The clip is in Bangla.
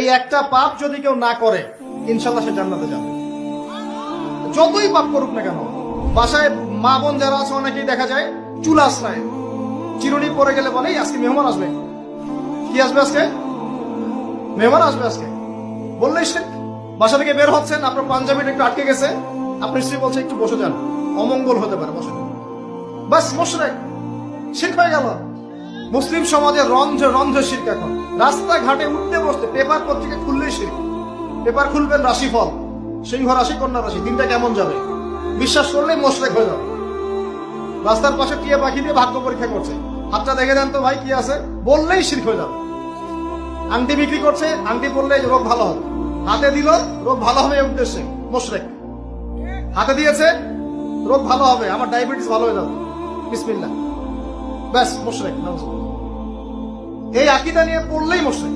এই একটা পাপ যদি কেউ না করে ইনশাল্লাহ সে জান্নাতে যাবে। যতই পাপ করুক না কেন। বাসায় মা বোন যারা আছে অনেকেই দেখা যায় চুল আশ্রয় চিরুনি পরে গেলে বলে আজকে মেহমান আসবে। কি আসবে আজকে? মেহমান আসবে আজকে বললেই সে বাসা থেকে বের হচ্ছেন, আপনার পাঞ্জাবিটা একটু আটকে গেছে, আপনার স্ত্রী বলছে একটু বসে যান, অমঙ্গল হতে পারে, বসে বাস মুশরিক, শিরক হয়ে গেল। মুসলিম সমাজে রন্ধ্রে রন্ধ্রে শিরক। এখন রাস্তাঘাটে উঠতে বসতে পেপার পত্রিকা খুললেই শিরক। পেপার খুলবেন রাশিফল, সিংহ রাশি কন্যা রাশি, দিনটা কেমন যাবে বিশ্বাস করলেই মুশরিক হয়ে যাবে। রাস্তার পাশে টিয়া পাখি দিয়ে ভাগ্য পরীক্ষা করছে, হাতটা দেখে দেন তো ভাই কি আছে, বললেই শিরক হয়ে যাবে। আংটি বিক্রি করছে, আংটি পরলে রোগ ভালো হবে, হাতে দিল রোগ ভালো হবে এই উদ্দেশ্যে মুশরিক। হাতে দিয়েছে রোগ ভালো হবে, আমার ডায়াবেটিস ভালো হয়ে যাবে, বিসমিল্লাহ, ব্যাস মুশরিক। এই আকীদা নিয়ে পড়লেই মুশরিক।